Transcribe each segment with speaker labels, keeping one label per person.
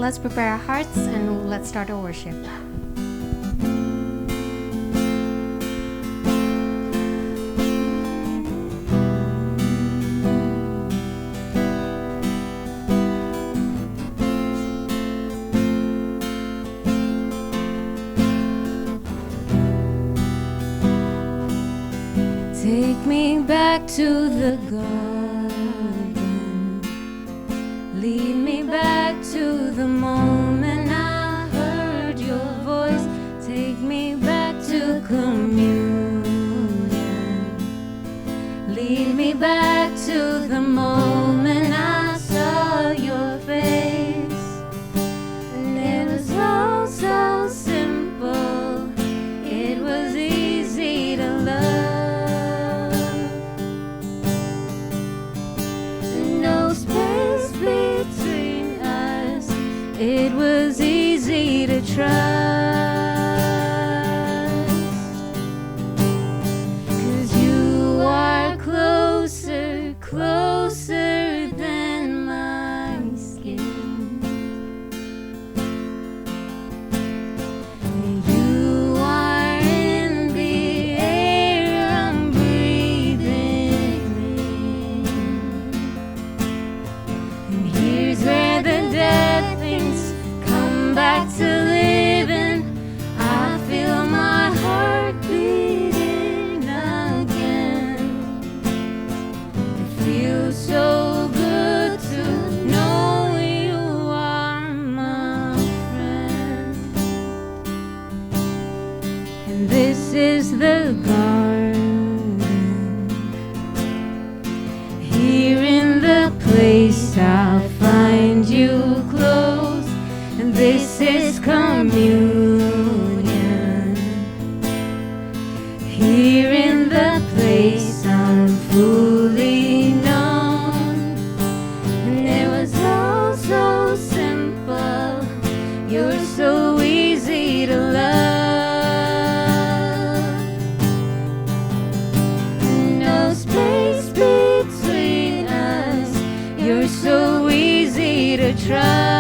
Speaker 1: let's prepare our hearts and let's start our worship. Take me back to the garden. Lead me back to the moment I heard your voice. Take me back to communion. Lead me back to the moment I saw your face. And it was all so simple. It was easy to love. It was easy to trust, 'cause you are closer, closer than my skin. You are in the air I'm breathing in. And here's where the dead back to living. I feel my heart beating again. It feels so good to know you are my friend. And this is the garden. Here in the place I'll find you close. And this is communion. Here in the place I'm fully known. And it was all so simple. You're so easy to love. No space between us. You're so easy to trust.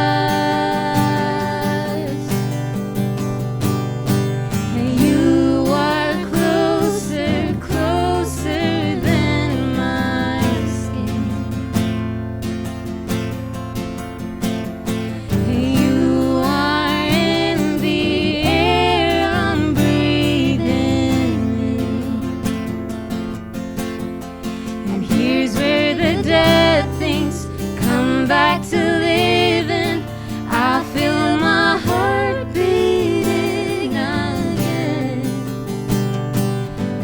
Speaker 1: Back to living, I feel my heart beating again.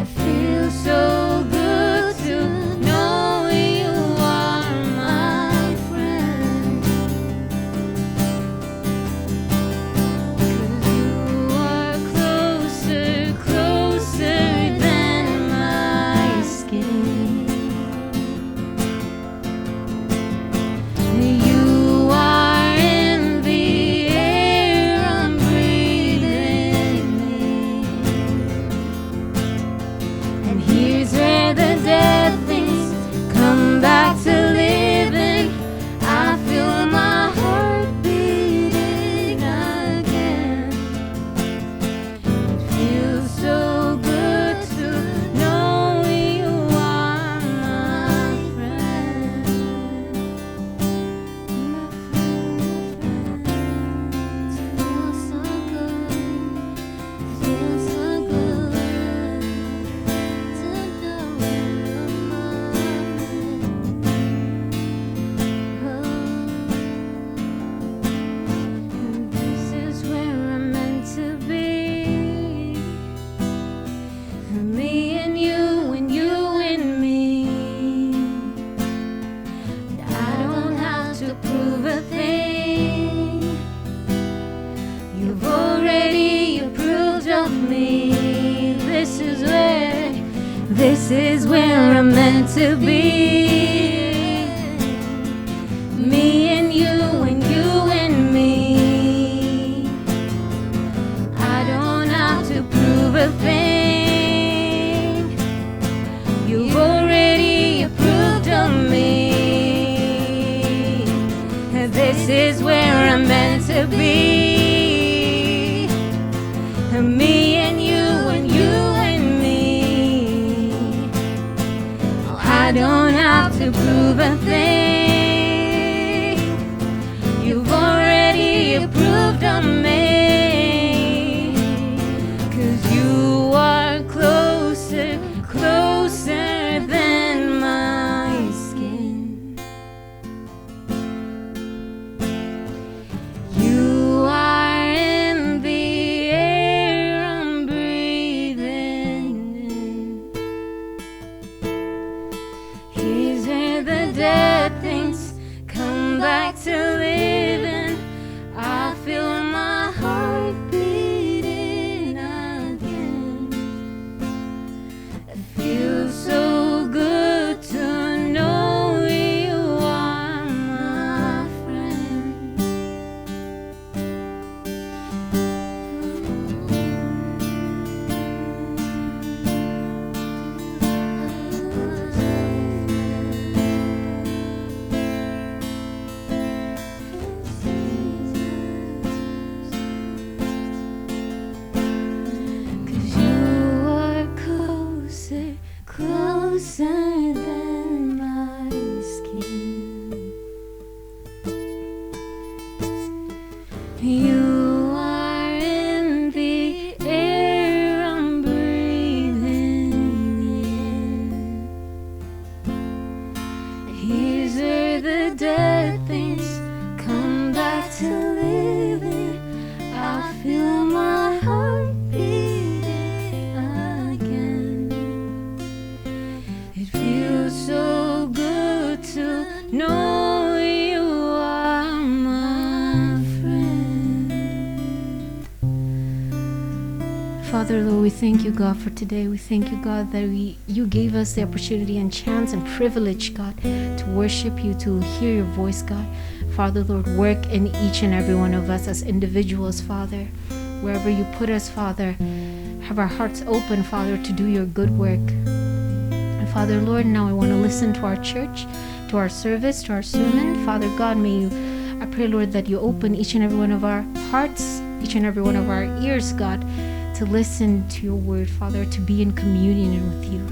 Speaker 1: It feels so good to know you are my friend. 'Cause you are closer, closer than my skin. You are in the air I'm breathing in. And here's where the dead things come back to living. I feel my heart beating again. It feels so good to know you are my friend. This is where I'm meant to be. Me and you and you and me. I don't have to prove a thing. You've already approved of me. This is where I'm meant to to be. Me and you and you and me. I don't have to prove a thing. You've already approved of me. 'Cause you are closer, closer than my skin. You are in the air I'm breathing in. Here's where the dead things come back to living. I feel my heart beating again. It feels so good to know you are my friend. Cause you are closer, closer than my skin. You are in the air I'm breathing in. Here's where the dead things come back to living. I feel my heart beating again. It feels so good to know you are my friend. Father, Lord, we thank you, God, for today. We thank you, God, that you gave us the opportunity and chance and privilege, God, to worship you, to hear your voice, God. Father, Lord, work in each and every one of us as individuals, Father. Wherever you put us, Father, have our hearts open, Father, to do your good work. And Father, Lord, now I want to listen to our church, to our service, to our sermon. Father God, I pray, Lord, that you open each and every one of our hearts, each and every one of our ears, God, to listen to your word, Father, to be in communion with you.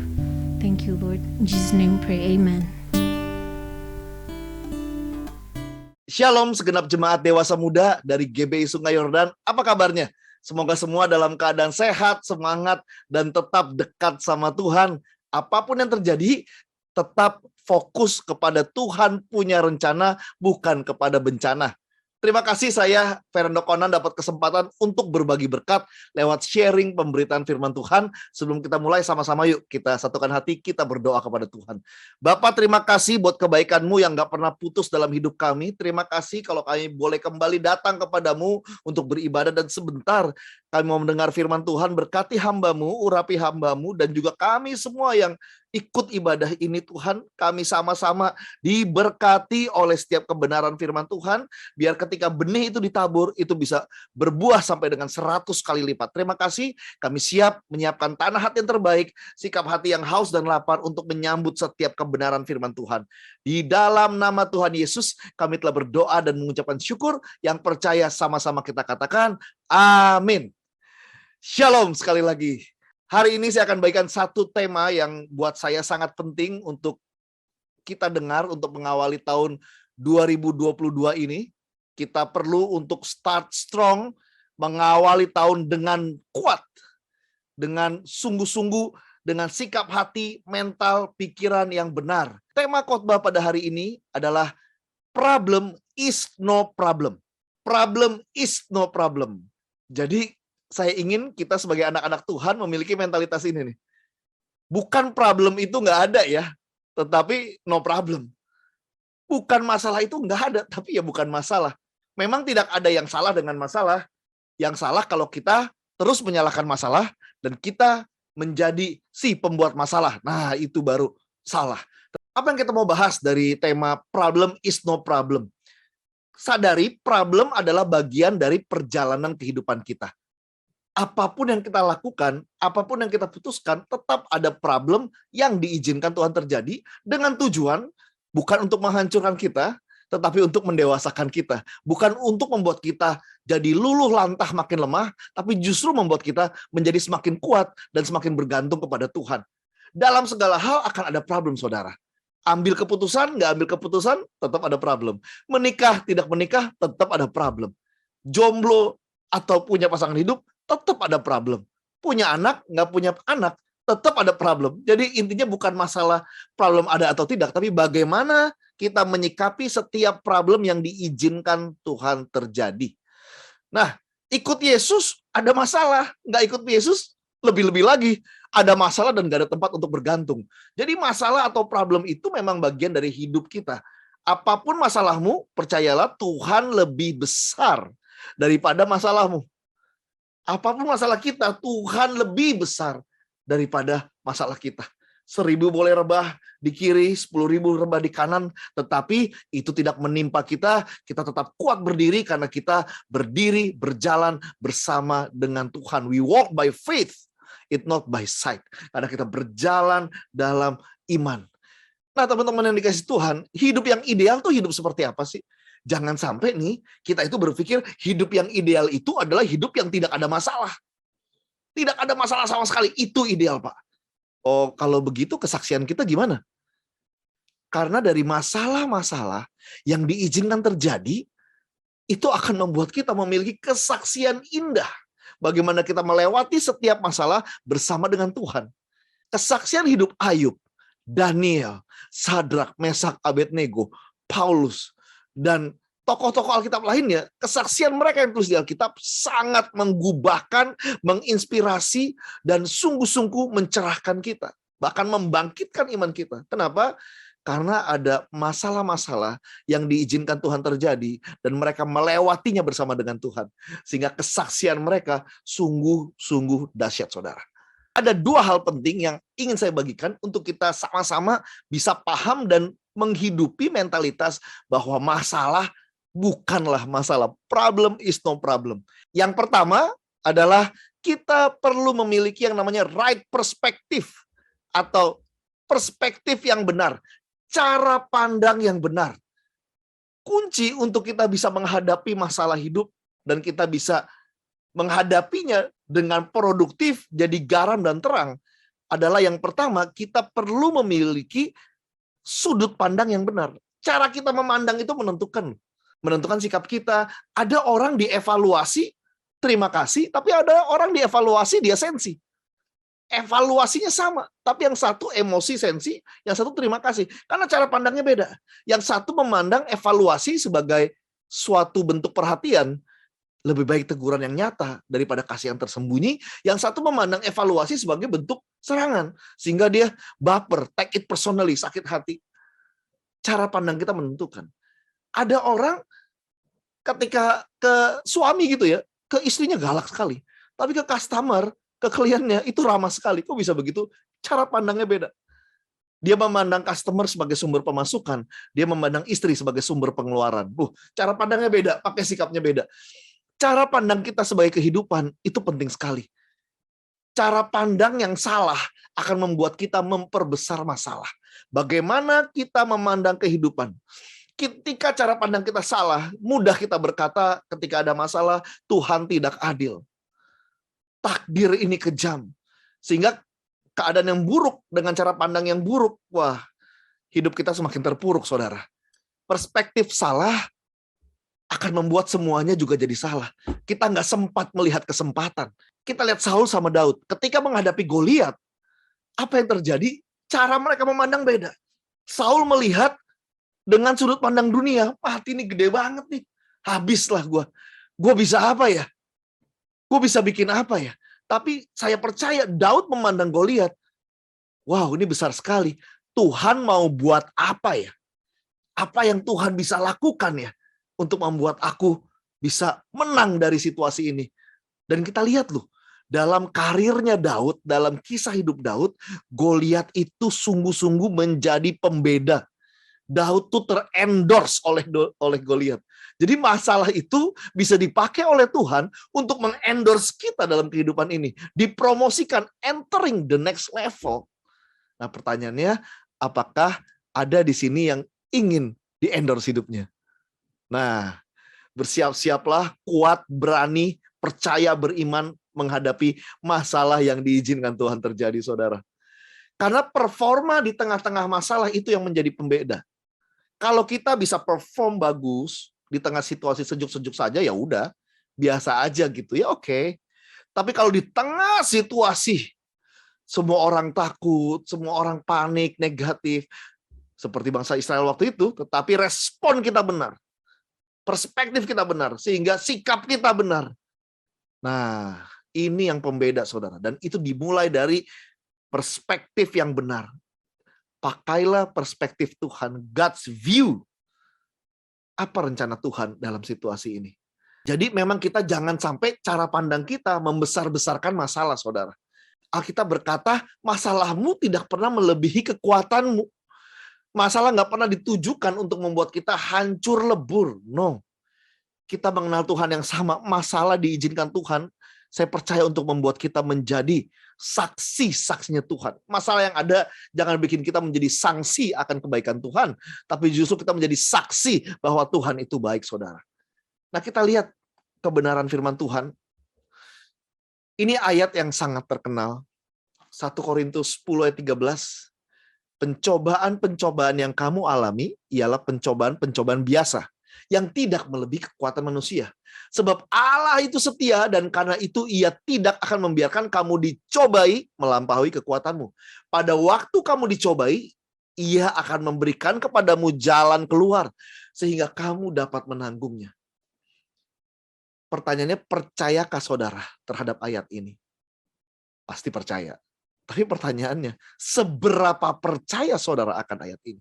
Speaker 1: Thank you, Lord. In Jesus' name we pray, amen.
Speaker 2: Shalom segenap jemaat dewasa muda dari GBI Sungai Yordan. Apa kabarnya? Semoga semua dalam keadaan sehat, semangat, dan tetap dekat sama Tuhan. Apapun yang terjadi, tetap fokus kepada Tuhan punya rencana, bukan kepada bencana. Terima kasih, saya Fernando Conan dapat kesempatan untuk berbagi berkat lewat sharing pemberitaan firman Tuhan. Sebelum kita mulai, sama-sama yuk kita satukan hati, kita berdoa kepada Tuhan. Bapak, terima kasih buat kebaikan-Mu yang gak pernah putus dalam hidup kami. Terima kasih kalau kami boleh kembali datang kepadamu untuk beribadah, dan sebentar kami mau mendengar firman Tuhan. Berkati hamba-Mu, urapi hamba-Mu, dan juga kami semua yang ikut ibadah ini, Tuhan. Kami sama-sama diberkati oleh setiap kebenaran firman Tuhan, biar ketika benih itu ditabur, itu bisa berbuah sampai dengan 100 kali lipat. Terima kasih, kami siap menyiapkan tanah hati yang terbaik, sikap hati yang haus dan lapar untuk menyambut setiap kebenaran firman Tuhan. Di dalam nama Tuhan Yesus, kami telah berdoa dan mengucapkan syukur. Yang percaya sama-sama kita katakan, amin. Shalom sekali lagi. Hari ini saya akan bagikan satu tema yang buat saya sangat penting untuk kita dengar untuk mengawali tahun 2022 ini. Kita perlu untuk start strong, mengawali tahun dengan kuat, dengan sungguh-sungguh, dengan sikap hati, mental, pikiran yang benar. Tema khotbah pada hari ini adalah problem is no problem. Problem is no problem. Jadi saya ingin kita sebagai anak-anak Tuhan memiliki mentalitas ini nih. Bukan problem itu nggak ada ya, tetapi no problem. Bukan masalah itu nggak ada, tapi ya bukan masalah. Memang tidak ada yang salah dengan masalah. Yang salah kalau kita terus menyalahkan masalah dan kita menjadi si pembuat masalah. Nah, itu baru salah. Apa yang kita mau bahas dari tema problem is no problem? Sadari problem adalah bagian dari perjalanan kehidupan kita. Apapun yang kita lakukan, apapun yang kita putuskan, tetap ada problem yang diizinkan Tuhan terjadi dengan tujuan bukan untuk menghancurkan kita, tetapi untuk mendewasakan kita. Bukan untuk membuat kita jadi luluh lantah makin lemah, tapi justru membuat kita menjadi semakin kuat dan semakin bergantung kepada Tuhan. Dalam segala hal akan ada problem, saudara. Ambil keputusan, nggak ambil keputusan, tetap ada problem. Menikah, tidak menikah, tetap ada problem. Jomblo atau punya pasangan hidup, tetap ada problem. Punya anak, nggak punya anak, tetap ada problem. Jadi intinya bukan masalah problem ada atau tidak, tapi bagaimana kita menyikapi setiap problem yang diizinkan Tuhan terjadi. Nah, ikut Yesus ada masalah, nggak ikut Yesus lebih-lebih lagi. Ada masalah dan gak ada tempat untuk bergantung. Jadi masalah atau problem itu memang bagian dari hidup kita. Apapun masalahmu, percayalah Tuhan lebih besar daripada masalahmu. Apapun masalah kita, Tuhan lebih besar daripada masalah kita. 1.000 boleh rebah di kiri, 10.000 rebah di kanan, tetapi itu tidak menimpa kita. Kita tetap kuat berdiri karena kita berdiri, berjalan bersama dengan Tuhan. We walk by faith. It not by sight. Karena kita berjalan dalam iman. Nah, teman-teman yang dikasih Tuhan, hidup yang ideal tuh hidup seperti apa sih? Jangan sampai nih, kita itu berpikir hidup yang ideal itu adalah hidup yang tidak ada masalah. Tidak ada masalah sama sekali. Itu ideal, Pak. Oh, kalau begitu kesaksian kita gimana? Karena dari masalah-masalah yang diizinkan terjadi, itu akan membuat kita memiliki kesaksian indah. Bagaimana kita melewati setiap masalah bersama dengan Tuhan. Kesaksian hidup Ayub, Daniel, Sadrak, Mesak, Abednego, Paulus, dan tokoh-tokoh Alkitab lainnya, kesaksian mereka yang tulis di Alkitab sangat menggubahkan, menginspirasi, dan sungguh-sungguh mencerahkan kita. Bahkan membangkitkan iman kita. Kenapa? Karena ada masalah-masalah yang diizinkan Tuhan terjadi dan mereka melewatinya bersama dengan Tuhan. Sehingga kesaksian mereka sungguh-sungguh dahsyat, saudara. Ada 2 hal penting yang ingin saya bagikan untuk kita sama-sama bisa paham dan menghidupi mentalitas bahwa masalah bukanlah masalah. Problem is no problem. Yang pertama adalah kita perlu memiliki yang namanya right perspective atau perspektif yang benar. Cara pandang yang benar. Kunci untuk kita bisa menghadapi masalah hidup dan kita bisa menghadapinya dengan produktif, jadi garam dan terang, adalah yang pertama, kita perlu memiliki sudut pandang yang benar. Cara kita memandang itu menentukan sikap kita. Ada orang dievaluasi, terima kasih, tapi ada orang dievaluasi, dia sensi. Evaluasinya sama, tapi yang satu emosi, sensi, yang satu terima kasih. Karena cara pandangnya beda. Yang satu memandang evaluasi sebagai suatu bentuk perhatian, lebih baik teguran yang nyata daripada kasih yang tersembunyi. Yang satu memandang evaluasi sebagai bentuk serangan, sehingga dia baper, take it personally, sakit hati. Cara pandang kita menentukan. Ada orang ketika ke suami gitu ya, ke istrinya galak sekali, tapi ke customer, ke kliennya itu ramah sekali. Kok bisa begitu? Cara pandangnya beda. Dia memandang customer sebagai sumber pemasukan, dia memandang istri sebagai sumber pengeluaran. Cara pandangnya beda, pakai sikapnya beda. Cara pandang kita sebagai kehidupan itu penting sekali. Cara pandang yang salah akan membuat kita memperbesar masalah. Bagaimana kita memandang kehidupan? Ketika cara pandang kita salah, mudah kita berkata ketika ada masalah, Tuhan tidak adil. Takdir ini kejam. Sehingga keadaan yang buruk dengan cara pandang yang buruk, wah, hidup kita semakin terpuruk, saudara. Perspektif salah akan membuat semuanya juga jadi salah. Kita nggak sempat melihat kesempatan. Kita lihat Saul sama Daud. Ketika menghadapi Goliat, apa yang terjadi? Cara mereka memandang beda. Saul melihat dengan sudut pandang dunia, hati ini gede banget nih. Habislah gue. Gue bisa apa ya? Gue bisa bikin apa ya? Tapi saya percaya Daud memandang Goliat. Wow, ini besar sekali. Tuhan mau buat apa ya? Apa yang Tuhan bisa lakukan ya? Untuk membuat aku bisa menang dari situasi ini. Dan kita lihat loh, dalam karirnya Daud, dalam kisah hidup Daud, Goliat itu sungguh-sungguh menjadi pembeda. Daud tuh terendorse oleh Goliat. Jadi masalah itu bisa dipakai oleh Tuhan untuk mengendorse kita dalam kehidupan ini. Dipromosikan, entering the next level. Nah pertanyaannya, apakah ada di sini yang ingin di-endorse hidupnya? Nah, bersiap-siaplah, kuat, berani, percaya, beriman menghadapi masalah yang diizinkan Tuhan terjadi, saudara. Karena performa di tengah-tengah masalah itu yang menjadi pembeda. Kalau kita bisa perform bagus di tengah situasi sejuk-sejuk saja, ya udah, biasa aja gitu, ya oke. Tapi kalau di tengah situasi semua orang takut, semua orang panik, negatif, seperti bangsa Israel waktu itu, tetapi respon kita benar. Perspektif kita benar, sehingga sikap kita benar. Nah, ini yang pembeda, saudara. Dan itu dimulai dari perspektif yang benar. Pakailah perspektif Tuhan, God's view. Apa rencana Tuhan dalam situasi ini? Jadi memang kita jangan sampai cara pandang kita membesar-besarkan masalah, saudara. Alkitab berkata, masalahmu tidak pernah melebihi kekuatanmu. Masalah nggak pernah ditujukan untuk membuat kita hancur lebur. No. Kita mengenal Tuhan yang sama. Masalah diizinkan Tuhan, saya percaya untuk membuat kita menjadi saksi-saksinya Tuhan. Masalah yang ada jangan bikin kita menjadi sanksi akan kebaikan Tuhan, tapi justru kita menjadi saksi bahwa Tuhan itu baik, saudara. Nah, kita lihat kebenaran firman Tuhan. Ini ayat yang sangat terkenal. 1 Korintus 10 ayat 13. Pencobaan-pencobaan yang kamu alami ialah pencobaan-pencobaan biasa yang tidak melebihi kekuatan manusia. Sebab Allah itu setia dan karena itu Ia tidak akan membiarkan kamu dicobai melampaui kekuatanmu. Pada waktu kamu dicobai, Ia akan memberikan kepadamu jalan keluar sehingga kamu dapat menanggungnya. Pertanyaannya, percayakah saudara terhadap ayat ini? Pasti percaya. Tapi pertanyaannya, seberapa percaya saudara akan ayat ini?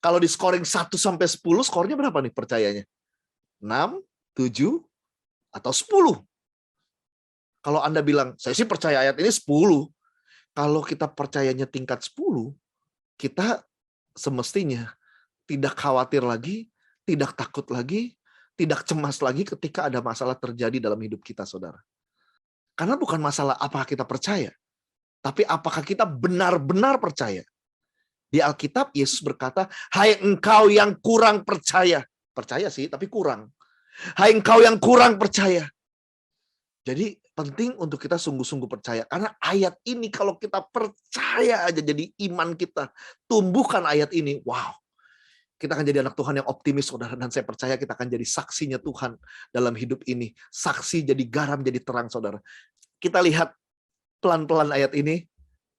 Speaker 2: Kalau di scoring 1 sampai 10, skornya berapa nih percayanya? 6, 7, atau 10? Kalau Anda bilang, saya sih percaya ayat ini 10. Kalau kita percayanya tingkat 10, kita semestinya tidak khawatir lagi, tidak takut lagi, tidak cemas lagi ketika ada masalah terjadi dalam hidup kita, saudara. Karena bukan masalah apakah kita percaya, tapi apakah kita benar-benar percaya. Di Alkitab, Yesus berkata, hai engkau yang kurang percaya. Percaya sih, tapi kurang. Hai engkau yang kurang percaya. Jadi penting untuk kita sungguh-sungguh percaya. Karena ayat ini kalau kita percaya aja jadi iman kita. Tumbuhkan ayat ini. Wow. Kita akan jadi anak Tuhan yang optimis, saudara. Dan saya percaya kita akan jadi saksinya Tuhan dalam hidup ini. Saksi jadi garam, jadi terang, saudara. Kita lihat pelan-pelan ayat ini.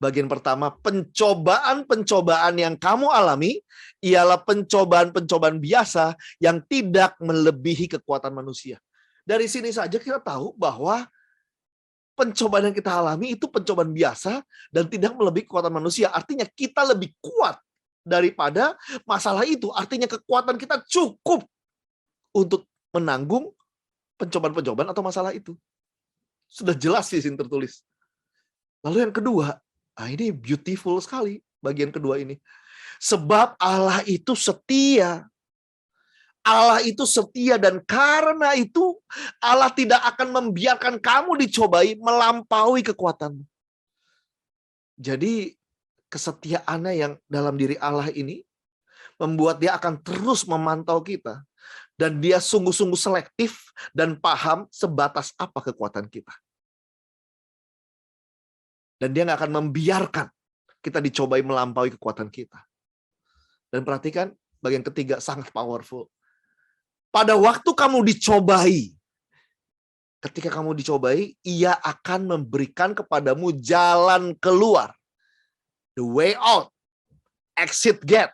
Speaker 2: Bagian pertama, pencobaan-pencobaan yang kamu alami ialah pencobaan-pencobaan biasa yang tidak melebihi kekuatan manusia. Dari sini saja kita tahu bahwa pencobaan yang kita alami itu pencobaan biasa dan tidak melebihi kekuatan manusia. Artinya kita lebih kuat daripada masalah itu. Artinya kekuatan kita cukup untuk menanggung pencobaan-pencobaan atau masalah itu. Sudah jelas di sini tertulis. Lalu yang kedua, ini beautiful sekali bagian kedua ini. Sebab Allah itu setia. Allah itu setia dan karena itu Allah tidak akan membiarkan kamu dicobai melampaui kekuatanmu. Jadi kesetiaannya yang dalam diri Allah ini membuat dia akan terus memantau kita. Dan dia sungguh-sungguh selektif dan paham sebatas apa kekuatan kita. Dan dia nggak akan membiarkan kita dicobai melampaui kekuatan kita. Dan perhatikan, bagian ketiga sangat powerful. Pada waktu kamu dicobai, ketika kamu dicobai, Ia akan memberikan kepadamu jalan keluar. The way out, exit gate,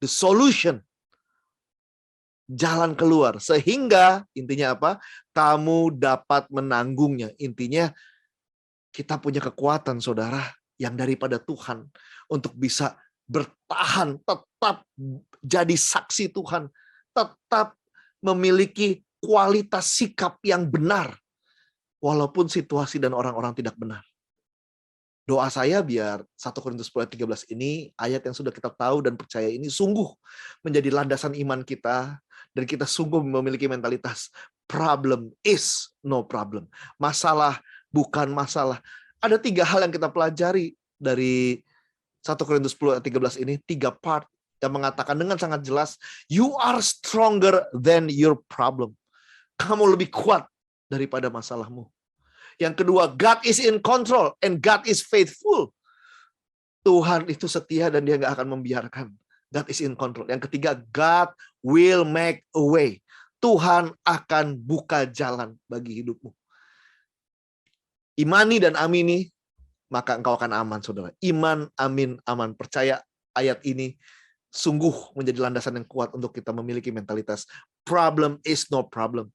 Speaker 2: the solution. Jalan keluar. Sehingga, intinya apa? Kamu dapat menanggungnya. Intinya, kita punya kekuatan, saudara, yang daripada Tuhan untuk bisa bertahan, tetap jadi saksi Tuhan, tetap memiliki kualitas sikap yang benar, walaupun situasi dan orang-orang tidak benar. Doa saya biar 1 Korintus 10 ayat 13 ini, ayat yang sudah kita tahu dan percaya ini sungguh menjadi landasan iman kita, dan kita sungguh memiliki mentalitas problem is no problem. Masalah bukan masalah. Ada 3 hal yang kita pelajari dari 1 Korintus 10 ayat 13 ini, 3 part yang mengatakan dengan sangat jelas, you are stronger than your problem. Kamu lebih kuat daripada masalahmu. Yang kedua, God is in control and God is faithful. Tuhan itu setia dan dia nggak akan membiarkan. God is in control. Yang ketiga, God will make a way. Tuhan akan buka jalan bagi hidupmu. Imani dan amini, maka engkau akan aman, saudara. Iman, amin, aman. Percaya ayat ini sungguh menjadi landasan yang kuat untuk kita memiliki mentalitas problem is no problem.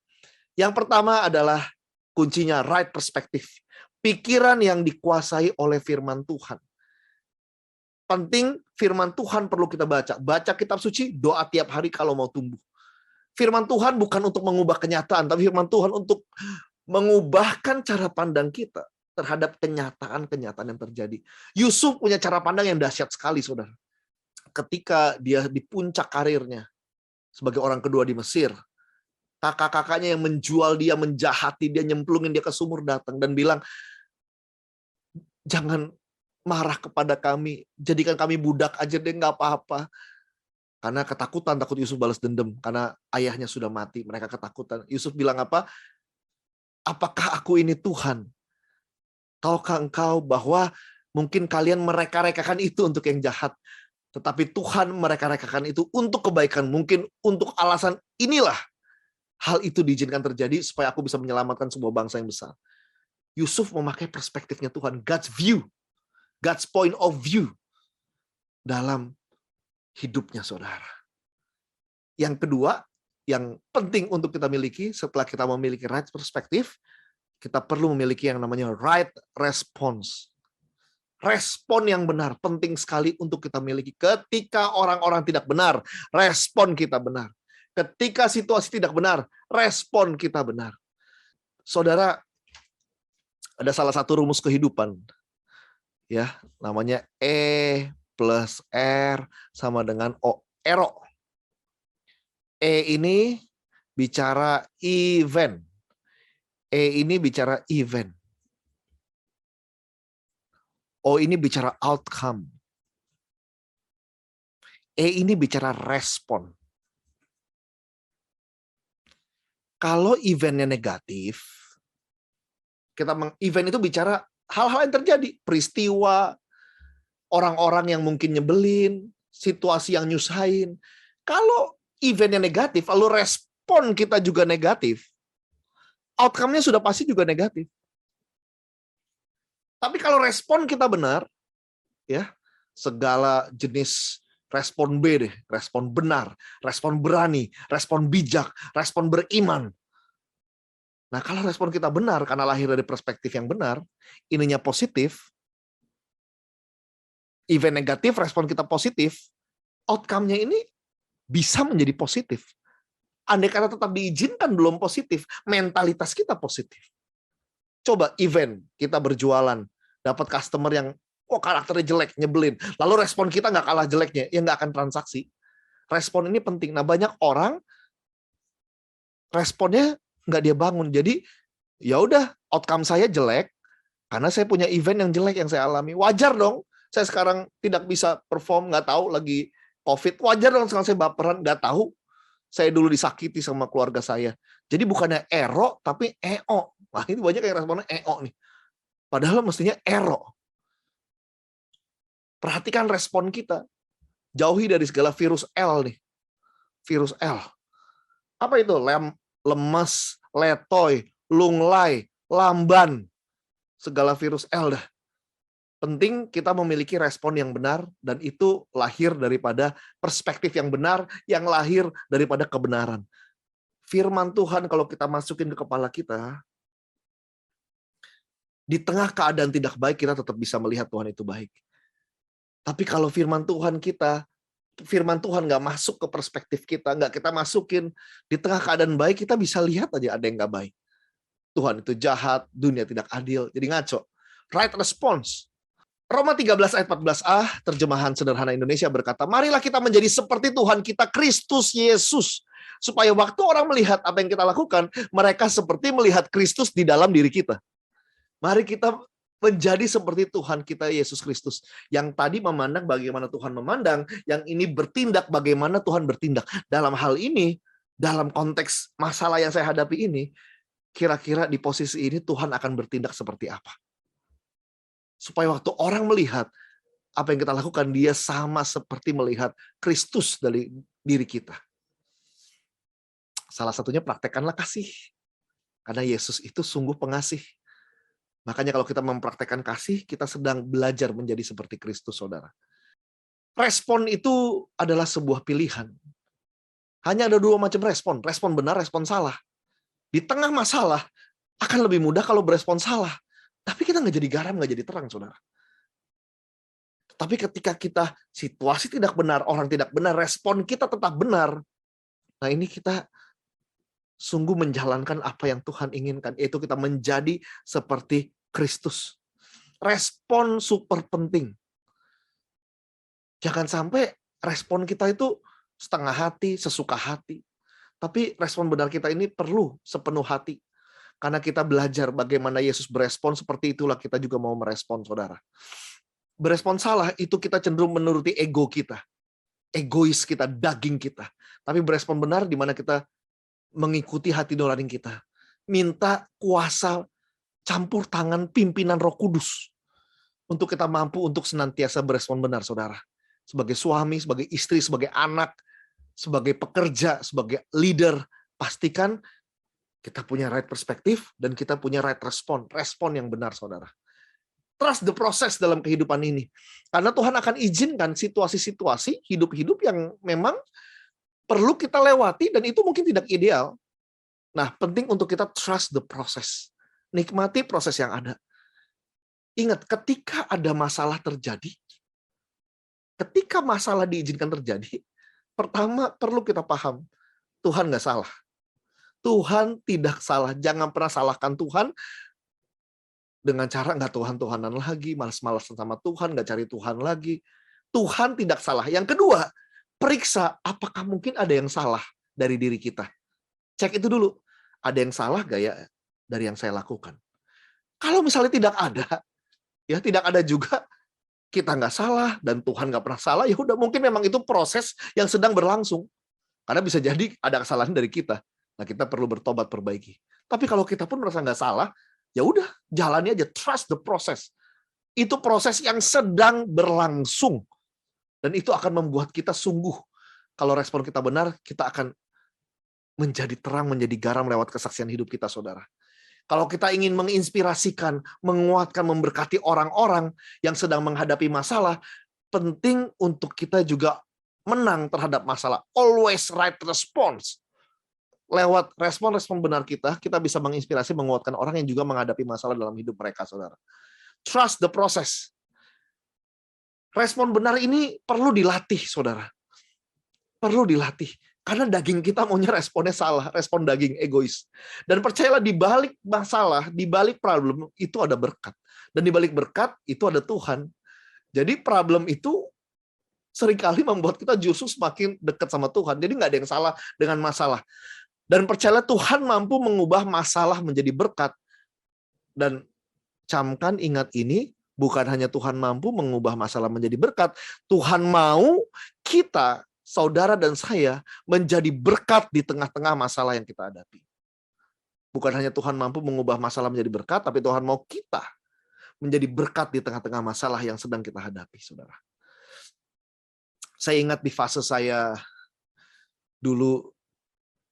Speaker 2: Yang pertama adalah kuncinya right perspective. Pikiran yang dikuasai oleh firman Tuhan. Penting firman Tuhan perlu kita baca. Baca kitab suci, doa tiap hari kalau mau tumbuh. Firman Tuhan bukan untuk mengubah kenyataan, tapi firman Tuhan untuk mengubahkan cara pandang kita terhadap kenyataan-kenyataan yang terjadi. Yusuf punya cara pandang yang dahsyat sekali, saudara. Ketika dia di puncak karirnya sebagai orang kedua di Mesir, kakak-kakaknya yang menjual dia, menjahati dia, nyemplungin dia ke sumur datang dan bilang, jangan marah kepada kami, jadikan kami budak aja deh, nggak apa-apa. Karena ketakutan, takut Yusuf balas dendam, karena ayahnya sudah mati, mereka ketakutan. Yusuf bilang apa? Apakah aku ini Tuhan? Tahukah engkau bahwa mungkin kalian mereka-rekakan itu untuk yang jahat, tetapi Tuhan mereka-rekakan itu untuk kebaikan, mungkin untuk alasan inilah hal itu diizinkan terjadi supaya aku bisa menyelamatkan sebuah bangsa yang besar. Yusuf memakai perspektifnya Tuhan, God's view, God's point of view dalam hidupnya, saudara. Yang kedua, yang penting untuk kita miliki setelah kita memiliki right perspektif, kita perlu memiliki yang namanya right response. Respon yang benar penting sekali untuk kita miliki. Ketika orang-orang tidak benar, respon kita benar. Ketika situasi tidak benar, respon kita benar. Saudara, ada salah satu rumus kehidupan, ya, namanya E plus R sama dengan O, ero. E ini bicara event. E ini bicara event. O ini bicara outcome. E ini bicara respon. Kalau eventnya negatif, event itu bicara hal-hal yang terjadi, peristiwa, orang-orang yang mungkin nyebelin, situasi yang nyusahin. Kalau eventnya negatif, lalu respon kita juga negatif, outcome-nya sudah pasti juga negatif. Tapi kalau respon kita benar, ya, segala jenis respon B deh, respon benar, respon berani, respon bijak, respon beriman. Nah, kalau respon kita benar karena lahir dari perspektif yang benar, ininya positif, event negatif, respon kita positif, outcome-nya ini bisa menjadi positif. Andai kata tetap diizinkan belum positif, mentalitas kita positif. Coba event, kita berjualan, dapat customer yang karakternya jelek, nyebelin. Lalu respon kita nggak kalah jeleknya, ya nggak akan transaksi. Respon ini penting. Nah, banyak orang responnya nggak dia bangun. Jadi, ya udah, outcome saya jelek, karena saya punya event yang jelek yang saya alami. Wajar dong, saya sekarang tidak bisa perform, nggak tahu lagi COVID. Wajar dong sekarang saya baperan, nggak tahu. Saya dulu disakiti sama keluarga saya. Jadi bukannya ero, tapi EO. Wah, ini banyak yang responnya EO nih. Padahal mestinya ero. Perhatikan respon kita. Jauhi dari segala virus L nih. Virus L. Apa itu? Lemes, letoy, lunglai, lamban. Segala virus L dah. Penting kita memiliki respon yang benar, dan itu lahir daripada perspektif yang benar, yang lahir daripada kebenaran. Firman Tuhan kalau kita masukin ke kepala kita, di tengah keadaan tidak baik, kita tetap bisa melihat Tuhan itu baik. Tapi kalau firman Tuhan nggak masuk ke perspektif kita, nggak kita masukin di tengah keadaan baik, kita bisa lihat aja ada yang nggak baik. Tuhan itu jahat, dunia tidak adil, jadi ngaco. Right response. Roma 13 ayat 14a, terjemahan sederhana Indonesia berkata, marilah kita menjadi seperti Tuhan kita Kristus Yesus, supaya waktu orang melihat apa yang kita lakukan, mereka seperti melihat Kristus di dalam diri kita. Mari kita menjadi seperti Tuhan kita Yesus Kristus. Yang tadi memandang bagaimana Tuhan memandang, yang ini bertindak bagaimana Tuhan bertindak. Dalam hal ini, dalam konteks masalah yang saya hadapi ini, kira-kira di posisi ini Tuhan akan bertindak seperti apa? Supaya waktu orang melihat apa yang kita lakukan, dia sama seperti melihat Kristus dari diri kita. Salah satunya praktekkanlah kasih. Karena Yesus itu sungguh pengasih. Makanya kalau kita mempraktekkan kasih, kita sedang belajar menjadi seperti Kristus, saudara. Respon itu adalah sebuah pilihan. Hanya ada dua macam respon. Respon benar, respon salah. Di tengah masalah, akan lebih mudah kalau berespon salah. Tapi kita nggak jadi garam, nggak jadi terang, saudara. Tapi ketika kita situasi tidak benar, orang tidak benar, respon kita tetap benar. Nah ini kita sungguh menjalankan apa yang Tuhan inginkan, yaitu kita menjadi seperti Kristus. Respon super penting. Jangan sampai respon kita itu setengah hati, sesuka hati. Tapi respon benar kita ini perlu sepenuh hati. Karena kita belajar bagaimana Yesus berespon, seperti itulah kita juga mau merespon, saudara. Berespon salah, itu kita cenderung menuruti ego kita. Egois kita, daging kita. Tapi berespon benar di mana kita mengikuti hati nurani kita. Minta kuasa campur tangan pimpinan Roh Kudus untuk kita mampu untuk senantiasa berespon benar, saudara. Sebagai suami, sebagai istri, sebagai anak, sebagai pekerja, sebagai leader, pastikan kita punya right perspektif dan kita punya right respon yang benar, saudara. Trust the process dalam kehidupan ini. Karena Tuhan akan izinkan situasi-situasi hidup-hidup yang memang perlu kita lewati dan itu mungkin tidak ideal. Nah, penting untuk kita trust the process. Nikmati proses yang ada. Ingat, ketika ada masalah terjadi, ketika masalah diizinkan terjadi, pertama perlu kita paham, Tuhan nggak salah. Tuhan tidak salah. Jangan pernah salahkan Tuhan dengan cara nggak Tuhan-Tuhanan lagi, malas-malasan sama Tuhan, nggak cari Tuhan lagi. Tuhan tidak salah. Yang kedua, periksa apakah mungkin ada yang salah dari diri kita. Cek itu dulu. Ada yang salah nggak ya dari yang saya lakukan? Kalau misalnya tidak ada, ya tidak ada juga, kita nggak salah dan Tuhan nggak pernah salah, ya udah mungkin memang itu proses yang sedang berlangsung. Karena bisa jadi ada kesalahan dari kita. Nah kita perlu bertobat perbaiki. Tapi kalau kita pun merasa nggak salah, ya udah jalani aja, trust the process. Itu proses yang sedang berlangsung dan itu akan membuat kita sungguh. Kalau respon kita benar, kita akan menjadi terang, menjadi garam lewat kesaksian hidup kita, saudara. Kalau kita ingin menginspirasikan, menguatkan, memberkati orang-orang yang sedang menghadapi masalah, penting untuk kita juga menang terhadap masalah. Always right response. Lewat respon-respon benar kita bisa menginspirasi, menguatkan orang yang juga menghadapi masalah dalam hidup mereka, saudara. Trust the process. Respon benar ini perlu dilatih, saudara. Perlu dilatih. Karena daging kita maunya responnya salah, respon daging egois. Dan percayalah di balik masalah, di balik problem itu ada berkat. Dan di balik berkat itu ada Tuhan. Jadi problem itu seringkali membuat kita justru semakin dekat sama Tuhan. Jadi nggak ada yang salah dengan masalah. Dan percayalah Tuhan mampu mengubah masalah menjadi berkat. Dan camkan, ingat ini, bukan hanya Tuhan mampu mengubah masalah menjadi berkat, Tuhan mau kita, saudara dan saya, menjadi berkat di tengah-tengah masalah yang kita hadapi. Bukan hanya Tuhan mampu mengubah masalah menjadi berkat, tapi Tuhan mau kita menjadi berkat di tengah-tengah masalah yang sedang kita hadapi, saudara. Saya ingat di fase saya dulu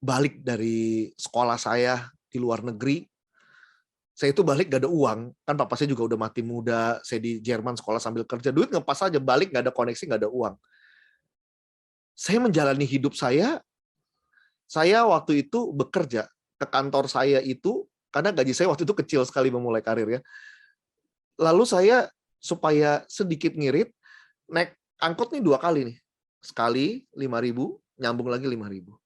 Speaker 2: balik dari sekolah saya di luar negeri, saya itu balik gak ada uang, kan papa saya juga udah mati muda, saya di Jerman sekolah sambil kerja, duit ngepas aja, balik gak ada koneksi, gak ada uang. Saya menjalani hidup saya waktu itu bekerja ke kantor saya itu, karena gaji saya waktu itu kecil sekali memulai karir ya. Lalu saya supaya sedikit ngirit, naik angkot nih 2 kali nih. Sekali 5.000, nyambung lagi 5.000.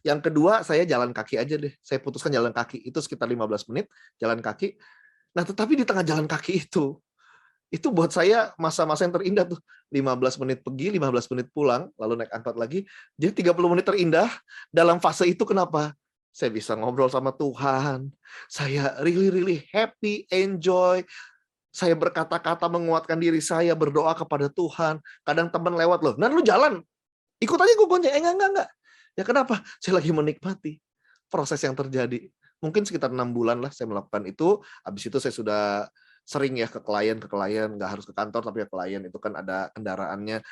Speaker 2: Yang kedua, saya jalan kaki aja deh. Saya putuskan jalan kaki. Itu sekitar 15 menit jalan kaki. Nah, tetapi di tengah jalan kaki itu buat saya masa-masa yang terindah tuh. 15 menit pergi, 15 menit pulang, lalu naik angkot lagi. Jadi 30 menit terindah. Dalam fase itu kenapa? Saya bisa ngobrol sama Tuhan. Saya really happy, enjoy. Saya berkata-kata menguatkan diri saya, berdoa kepada Tuhan. Kadang teman lewat loh, "Nan lu jalan, ikut aja gue gonceng." Enggak. Ya kenapa? Saya lagi menikmati proses yang terjadi. Mungkin sekitar 6 bulan lah saya melakukan itu. Habis itu saya sudah sering ya ke klien, nggak harus ke kantor tapi ke klien, itu kan ada kendaraannya.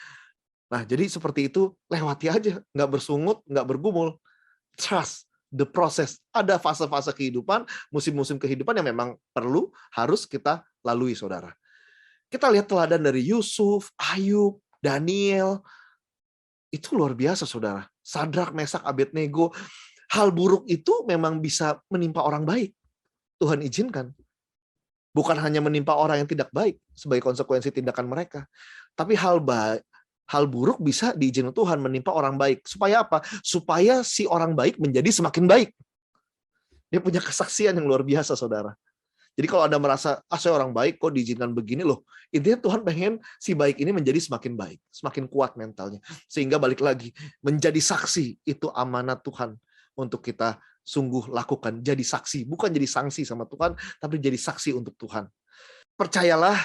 Speaker 2: Nah, jadi seperti itu, lewati aja, nggak bersungut, nggak bergumul. Trust the process. Ada fase-fase kehidupan, musim-musim kehidupan yang memang perlu, harus kita lalui, saudara. Kita lihat teladan dari Yusuf, Ayub, Daniel. Itu luar biasa, saudara. Sadrak, Mesak, Abednego. Hal buruk itu memang bisa menimpa orang baik. Tuhan izinkan. Bukan hanya menimpa orang yang tidak baik sebagai konsekuensi tindakan mereka. Tapi hal buruk bisa diizinkan Tuhan menimpa orang baik. Supaya apa? Supaya si orang baik menjadi semakin baik. Dia punya kesaksian yang luar biasa, saudara. Jadi kalau Anda merasa, saya orang baik, kok diizinkan begini loh. Intinya Tuhan pengen si baik ini menjadi semakin baik. Semakin kuat mentalnya. Sehingga balik lagi, menjadi saksi, itu amanat Tuhan untuk kita sungguh lakukan. Jadi saksi, bukan jadi sanksi sama Tuhan, tapi jadi saksi untuk Tuhan. Percayalah,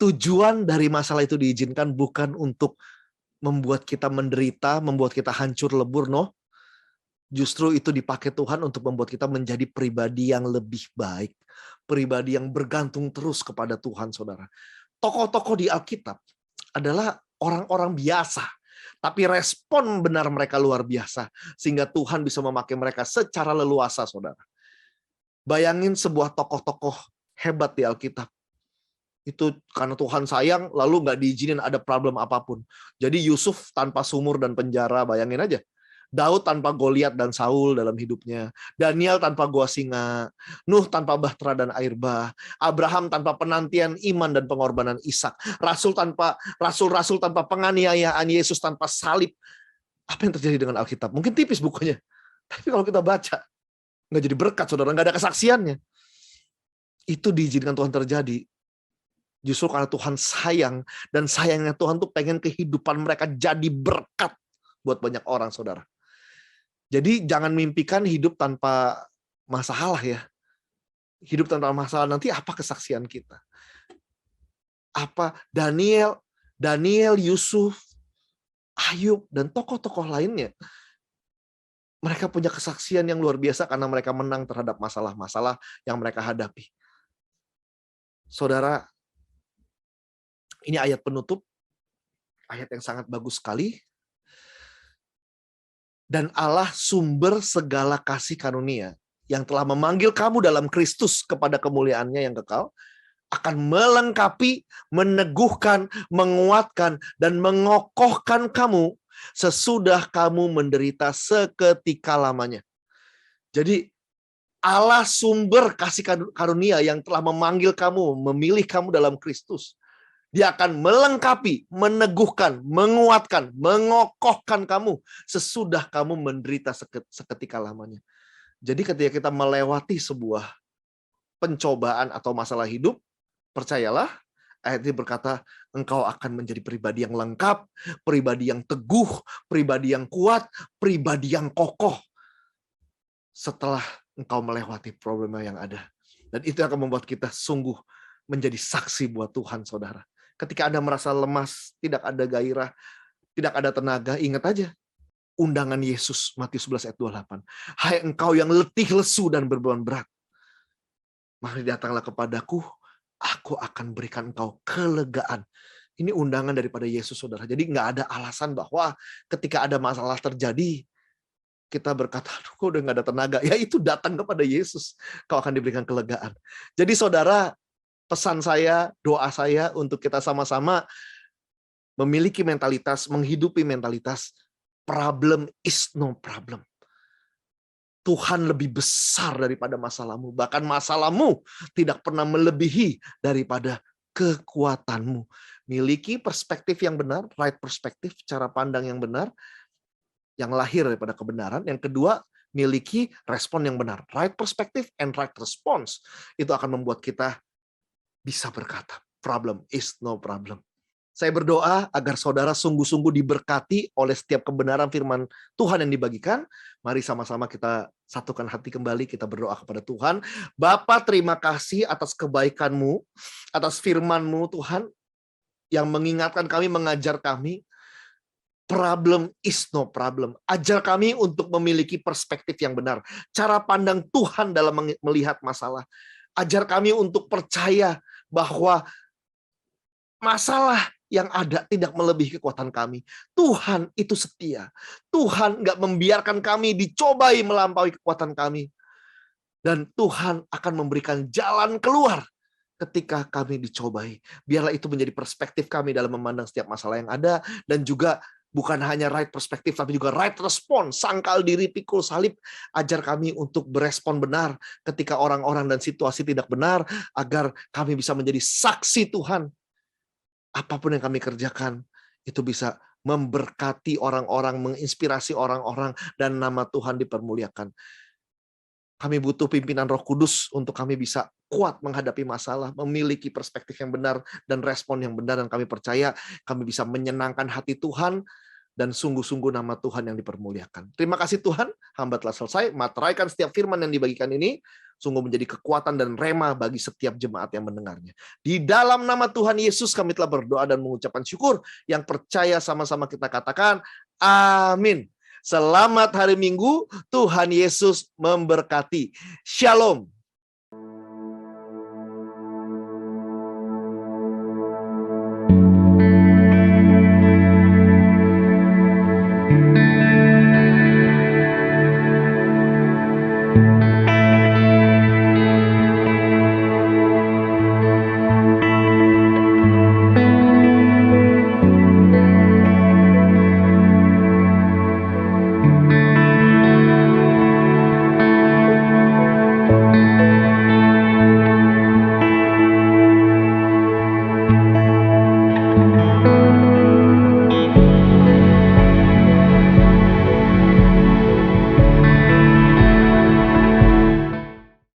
Speaker 2: tujuan dari masalah itu diizinkan bukan untuk membuat kita menderita, membuat kita hancur lebur, no. Justru itu dipakai Tuhan untuk membuat kita menjadi pribadi yang lebih baik. Pribadi yang bergantung terus kepada Tuhan, saudara. Tokoh-tokoh di Alkitab adalah orang-orang biasa. Tapi respon benar mereka luar biasa. Sehingga Tuhan bisa memakai mereka secara leluasa, saudara. Bayangin sebuah tokoh-tokoh hebat di Alkitab. Itu karena Tuhan sayang, lalu nggak diizinin ada problem apapun. Jadi Yusuf tanpa sumur dan penjara, bayangin aja. Daud tanpa Goliat dan Saul dalam hidupnya. Daniel tanpa gua singa. Nuh tanpa bahtera dan air bah. Abraham tanpa penantian iman dan pengorbanan Ishak. Rasul-rasul tanpa penganiayaan, Yesus tanpa salib. Apa yang terjadi dengan Alkitab? Mungkin tipis bukunya. Tapi kalau kita baca, nggak jadi berkat, saudara. Nggak ada kesaksiannya. Itu diizinkan Tuhan terjadi. Justru karena Tuhan sayang. Dan sayangnya Tuhan tuh pengen kehidupan mereka jadi berkat buat banyak orang, saudara. Jadi jangan mimpikan hidup tanpa masalah ya. Hidup tanpa masalah, nanti apa kesaksian kita? Apa Daniel, Yusuf, Ayub, dan tokoh-tokoh lainnya. Mereka punya kesaksian yang luar biasa karena mereka menang terhadap masalah-masalah yang mereka hadapi. Saudara, ini ayat penutup. Ayat yang sangat bagus sekali. Dan Allah sumber segala kasih karunia yang telah memanggil kamu dalam Kristus kepada kemuliaannya yang kekal, akan melengkapi, meneguhkan, menguatkan, dan mengokohkan kamu sesudah kamu menderita seketika lamanya. Jadi Allah sumber kasih karunia yang telah memanggil kamu, memilih kamu dalam Kristus. Dia akan melengkapi, meneguhkan, menguatkan, mengokohkan kamu sesudah kamu menderita seketika lamanya. Jadi ketika kita melewati sebuah pencobaan atau masalah hidup, percayalah, ayat ini berkata, engkau akan menjadi pribadi yang lengkap, pribadi yang teguh, pribadi yang kuat, pribadi yang kokoh setelah engkau melewati problema yang ada. Dan itu akan membuat kita sungguh menjadi saksi buat Tuhan, saudara. Ketika Anda merasa lemas, tidak ada gairah, tidak ada tenaga, ingat aja undangan Yesus, Matius 11 ayat 28. Hai engkau yang letih, lesu, dan berbeban berat, mari datanglah kepadaku, aku akan berikan engkau kelegaan. Ini undangan daripada Yesus, saudara. Jadi nggak ada alasan bahwa ketika ada masalah terjadi, kita berkata, aduh kok udah nggak ada tenaga. Ya itu datang kepada Yesus, kau akan diberikan kelegaan. Jadi saudara, pesan saya, doa saya untuk kita sama-sama memiliki mentalitas, menghidupi mentalitas, problem is no problem. Tuhan lebih besar daripada masalahmu. Bahkan masalahmu tidak pernah melebihi daripada kekuatanmu. Miliki perspektif yang benar, right perspektif, cara pandang yang benar, yang lahir daripada kebenaran. Yang kedua, miliki respon yang benar. Right perspektif and right response. Itu akan membuat kita bisa berkata, problem is no problem. Saya berdoa agar saudara sungguh-sungguh diberkati oleh setiap kebenaran firman Tuhan yang dibagikan. Mari sama-sama kita satukan hati kembali, kita berdoa kepada Tuhan. Bapa, terima kasih atas kebaikan-Mu, atas firman-Mu Tuhan, yang mengingatkan kami, mengajar kami. Problem is no problem. Ajar kami untuk memiliki perspektif yang benar. Cara pandang Tuhan dalam melihat masalah. Ajar kami untuk percaya bahwa masalah yang ada tidak melebihi kekuatan kami. Tuhan itu setia. Tuhan nggak membiarkan kami dicobai melampaui kekuatan kami. Dan Tuhan akan memberikan jalan keluar ketika kami dicobai. Biarlah itu menjadi perspektif kami dalam memandang setiap masalah yang ada. Dan juga bukan hanya right perspektif, tapi juga right response. Sangkal diri, pikul salib. Ajar kami untuk berespon benar ketika orang-orang dan situasi tidak benar. Agar kami bisa menjadi saksi Tuhan. Apapun yang kami kerjakan, itu bisa memberkati orang-orang, menginspirasi orang-orang, dan nama Tuhan dipermuliakan. Kami butuh pimpinan Roh Kudus untuk kami bisa kuat menghadapi masalah, memiliki perspektif yang benar, dan respon yang benar, dan kami percaya kami bisa menyenangkan hati Tuhan, dan sungguh-sungguh nama Tuhan yang dipermuliakan. Terima kasih Tuhan, hamba telah selesai, materaikan setiap firman yang dibagikan ini, sungguh menjadi kekuatan dan rema bagi setiap jemaat yang mendengarnya. Di dalam nama Tuhan Yesus kami telah berdoa dan mengucapkan syukur. Yang percaya sama-sama kita katakan, amin. Selamat hari Minggu, Tuhan Yesus memberkati. Shalom.